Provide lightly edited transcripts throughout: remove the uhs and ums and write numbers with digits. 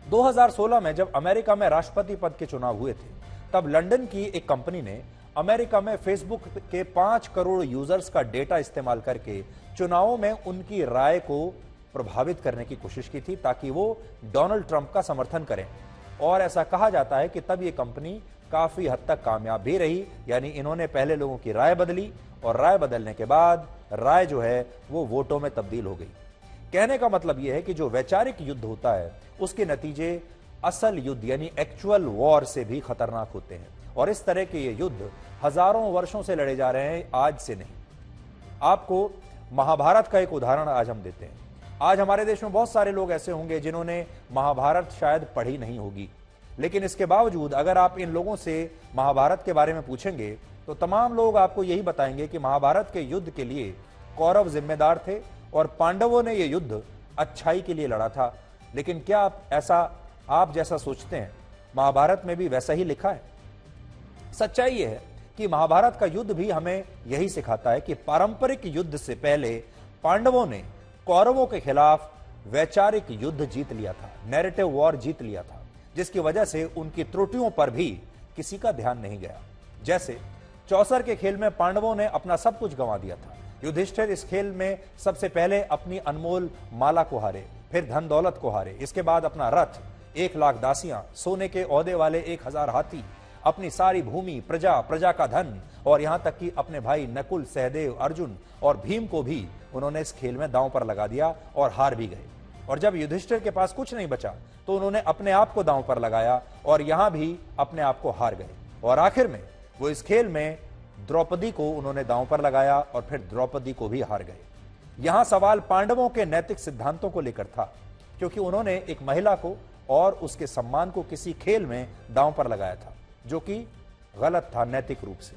2016 में जब अमेरिका में राष्ट्रपति पद के चुनाव हुए थे, तब लंदन की एक कंपनी ने अमेरिका में फेसबुक के 5 करोड़ यूजर्स का डेटा इस्तेमाल करके चुनावों में उनकी राय को प्रभावित करने की कोशिश की थी, ताकि वो डोनाल्ड ट्रंप का समर्थन करें। और ऐसा कहा जाता है कि तब ये कंपनी काफी हद तक कामयाब भी रही। यानी इन्होंने पहले लोगों की राय बदली और राय बदलने के बाद राय जो है वो वोटों में तब्दील हो गई। कहने का मतलब यह है कि जो वैचारिक युद्ध होता है उसके नतीजे असल युद्ध यानी एक्चुअल वॉर से भी खतरनाक होते हैं। और इस तरह के ये युद्ध हजारों वर्षों से लड़े जा रहे हैं, आज से नहीं। आपको महाभारत का एक उदाहरण आज हम देते हैं। आज हमारे देश में बहुत सारे लोग ऐसे होंगे जिन्होंने महाभारत शायद पढ़ी नहीं होगी, लेकिन इसके बावजूद अगर आप इन लोगों से महाभारत के बारे में पूछेंगे तो तमाम लोग आपको यही बताएंगे कि महाभारत के युद्ध के लिए कौरव जिम्मेदार थे और पांडवों ने यह युद्ध अच्छाई के लिए लड़ा था। लेकिन क्या आप जैसा सोचते हैं महाभारत में भी वैसा ही लिखा है? सच्चाई यह है कि महाभारत का युद्ध भी हमें यही सिखाता है कि पारंपरिक युद्ध से पहले पांडवों ने कौरवों के खिलाफ वैचारिक युद्ध जीत लिया था, नैरेटिव वॉर जीत लिया था, जिसकी वजह से उनकी त्रुटियों पर भी किसी का ध्यान नहीं गया। जैसे चौसर के खेल में पांडवों ने अपना सब कुछ गंवा दिया था। युधिष्ठिर इस खेल में सबसे पहले अपनी अनमोल माला को हारे, फिर धन दौलत को हारे, इसके बाद अपना रथ, 1,00,000 दासियां, सोने के औहदे वाले 1,000 हाथी, अपनी सारी भूमि, प्रजा का धन और यहां तक कि अपने भाई नकुल, सहदेव, अर्जुन और भीम को भी उन्होंने इस खेल में दांव पर लगा दिया और हार भी गए। और जब युधिष्ठिर के पास कुछ नहीं बचा तो उन्होंने अपने आप को दांव पर लगाया और यहां भी अपने आप को हार गए। और आखिर में वो इस खेल में द्रौपदी को उन्होंने दांव पर लगाया और फिर द्रौपदी को भी हार गए। यहां सवाल पांडवों के नैतिक सिद्धांतों को लेकर था, क्योंकि उन्होंने एक महिला को और उसके सम्मान को किसी खेल में दांव पर लगाया था, जो कि गलत था नैतिक रूप से।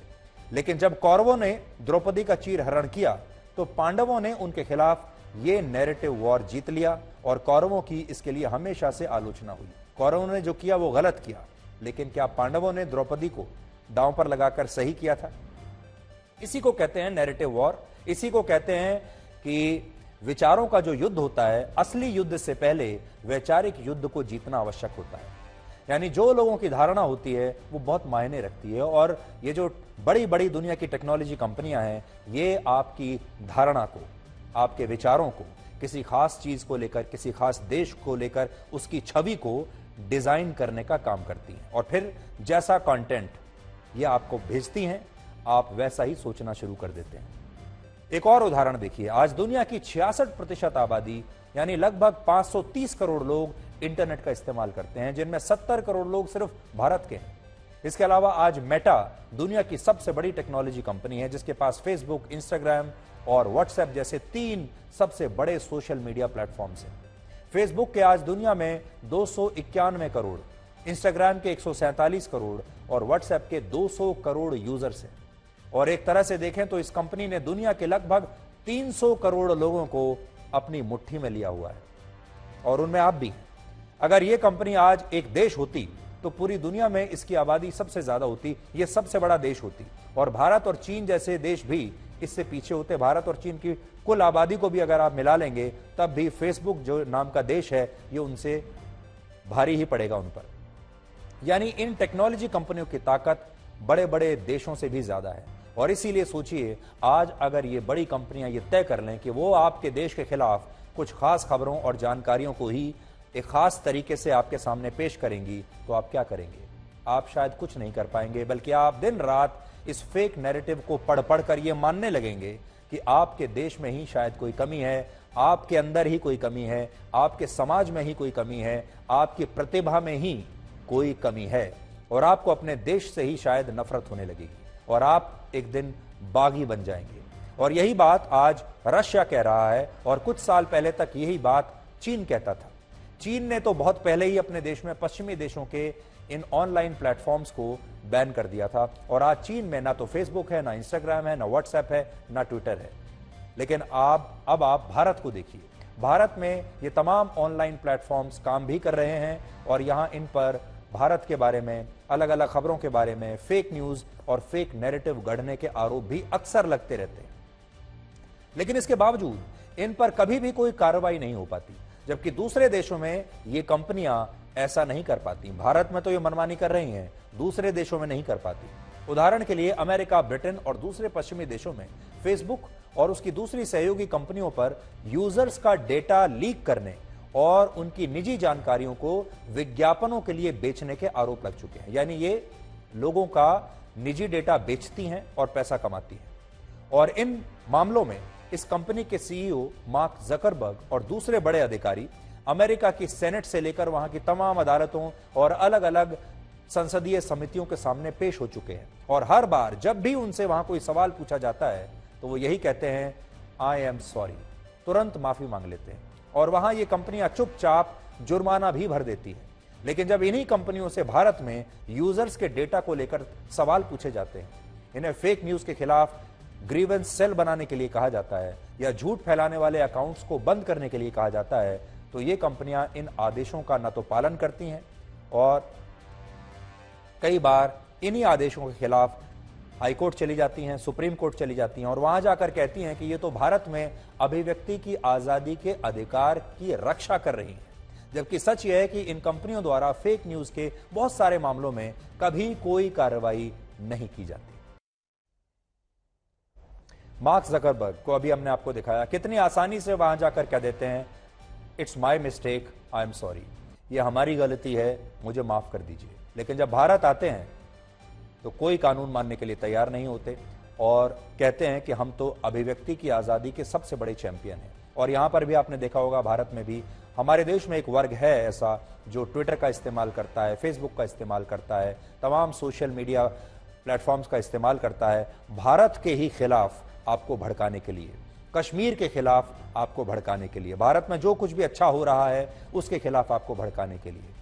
लेकिन जब कौरवों ने द्रौपदी का चीरहरण किया तो पांडवों ने उनके खिलाफ ये नैरेटिव वॉर जीत लिया और कौरवों की इसके लिए हमेशा से आलोचना हुई। कौरवों ने जो किया वो गलत किया, लेकिन क्या पांडवों ने द्रौपदी को दांव पर लगाकर सही किया था? इसी को कहते हैं नैरेटिव वॉर। इसी को कहते हैं कि विचारों का जो युद्ध होता है, असली युद्ध से पहले वैचारिक युद्ध को जीतना आवश्यक होता है। यानी जो लोगों की धारणा होती है वो बहुत मायने रखती है। और ये जो बड़ी बड़ी दुनिया की टेक्नोलॉजी कंपनियां हैं, ये आपकी धारणा को, आपके विचारों को, किसी खास चीज को लेकर, किसी खास देश को लेकर उसकी छवि को डिजाइन करने का काम करती हैं। और फिर जैसा कंटेंट ये आपको भेजती हैं, आप वैसा ही सोचना शुरू कर देते हैं। एक और उदाहरण देखिए। आज दुनिया की 66% आबादी यानी लगभग 530 करोड़ लोग इंटरनेट का इस्तेमाल करते हैं, जिनमें 70 करोड़ लोग सिर्फ भारत के हैं। इसके अलावा आज मेटा दुनिया की सबसे बड़ी टेक्नोलॉजी कंपनी है, जिसके पास फेसबुक, इंस्टाग्राम और व्हाट्सएप जैसे 3 सबसे बड़े सोशल मीडिया प्लेटफॉर्म्स हैं। फेसबुक के आज दुनिया में 291 करोड़, इंस्टाग्राम के 147 करोड़ और व्हाट्सएप के 200 करोड़ यूजर्स हैं। और एक तरह से देखें तो इस कंपनी ने दुनिया के लगभग 300 करोड़ लोगों को अपनी मुट्ठी में लिया हुआ है, और उनमें आप भी हैं। अगर यह कंपनी आज एक देश होती तो पूरी दुनिया में इसकी आबादी सबसे ज्यादा होती, यह सबसे बड़ा देश होती, और भारत और चीन जैसे देश भी इससे पीछे होते। भारत और चीन की कुल आबादी को भी अगर आप मिला लेंगे तब भी फेसबुक जो नाम का देश है ये उनसे भारी ही पड़ेगा उन पर। यानी इन टेक्नोलॉजी कंपनियों की ताकत बड़े बड़े देशों से भी ज्यादा है। और इसीलिए सोचिए, आज अगर ये बड़ी कंपनियां ये तय कर लें कि वो आपके देश के खिलाफ कुछ खास खबरों और जानकारियों को ही एक खास तरीके से आपके सामने पेश करेंगी, तो आप क्या करेंगे? आप शायद कुछ नहीं कर पाएंगे, बल्कि आप दिन रात इस फेक नैरेटिव को पढ़ पढ़ कर ये मानने लगेंगे कि आपके देश में ही शायद कोई कमी है, आपके अंदर ही कोई कमी है, आपके समाज में ही कोई कमी है, आपकी प्रतिभा में ही कोई कमी है, और आपको अपने देश से ही शायद नफरत होने लगेगी और आप एक दिन बागी बन जाएंगे। और यही बात आज रशिया कह रहा है, और कुछ साल पहले तक यही बात चीन कहता था। चीन ने तो बहुत पहले ही अपने देश में पश्चिमी देशों के इन ऑनलाइन प्लेटफॉर्म्स को बैन कर दिया था, और आज चीन में ना तो फेसबुक है, ना इंस्टाग्राम है, ना व्हाट्सएप है, ना ट्विटर है। लेकिन अब आप भारत को देखिए। भारत में ये तमाम ऑनलाइन प्लेटफॉर्म्स काम भी कर रहे हैं, और यहां इन पर भारत के बारे में, अलग अलग खबरों के बारे में फेक न्यूज और फेक नैरेटिव गढ़ने के आरोप भी अक्सर लगते रहते हैं। लेकिन इसके बावजूद इन पर कभी भी कोई कार्रवाई नहीं हो पाती, जबकि दूसरे देशों में ये कंपनियां ऐसा नहीं कर पाती। भारत में तो ये मनमानी कर रही हैं, दूसरे देशों में नहीं कर पाती। उदाहरण के लिए अमेरिका, ब्रिटेन और दूसरे पश्चिमी देशों में फेसबुक और उसकी दूसरी सहयोगी कंपनियों पर यूजर्स का डेटा लीक करने और उनकी निजी जानकारियों को विज्ञापनों के लिए बेचने के आरोप लग चुके हैं। यानी ये लोगों का निजी डेटा बेचती हैं और पैसा कमाती हैं। और इन मामलों में इस कंपनी के सीईओ मार्क जकरबर्ग और दूसरे बड़े अधिकारी अमेरिका की सेनेट से लेकर वहां की तमाम अदालतों और अलग अलग संसदीय समितियों के सामने पेश हो चुके हैं। और हर बार जब भी उनसे वहां कोई सवाल पूछा जाता है तो वो यही कहते हैं, आई एम सॉरी, तुरंत माफी मांग लेते हैं। और वहां ये कंपनियां चुपचाप जुर्माना भी भर देती है। लेकिन जब इन्हीं कंपनियों से भारत में यूजर्स के डेटा को लेकर सवाल पूछे जाते हैं, इन्हें फेक न्यूज के खिलाफ ग्रीवेंस सेल बनाने के लिए कहा जाता है या झूठ फैलाने वाले अकाउंट्स को बंद करने के लिए कहा जाता है, तो ये कंपनियां इन आदेशों का न तो पालन करती हैं और कई बार इन्हीं आदेशों के खिलाफ हाईकोर्ट चली जाती हैं, सुप्रीम कोर्ट चली जाती हैं और वहां जाकर कहती हैं कि ये तो भारत में अभिव्यक्ति की आजादी के अधिकार की रक्षा कर रही हैं। जबकि सच यह है कि इन कंपनियों द्वारा फेक न्यूज के बहुत सारे मामलों में कभी कोई कार्रवाई नहीं की जाती। मार्क जकरबर्ग को अभी हमने आपको दिखाया, कितनी आसानी से वहां जाकर कह देते हैं, it's my mistake, I am sorry, ये हमारी गलती है, मुझे माफ कर दीजिए। लेकिन जब भारत आते हैं तो कोई कानून मानने के लिए तैयार नहीं होते और कहते हैं कि हम तो अभिव्यक्ति की आजादी के सबसे बड़े चैंपियन हैं। और यहां पर भी आपने देखा होगा, भारत में भी, हमारे देश में एक वर्ग है ऐसा जो ट्विटर का इस्तेमाल करता है, फेसबुक का इस्तेमाल करता है, तमाम सोशल मीडिया प्लेटफॉर्म्स का इस्तेमाल करता है भारत के ही खिलाफ आपको भड़काने के लिए, कश्मीर के खिलाफ आपको भड़काने के लिए, भारत में जो कुछ भी अच्छा हो रहा है उसके खिलाफ आपको भड़काने के लिए।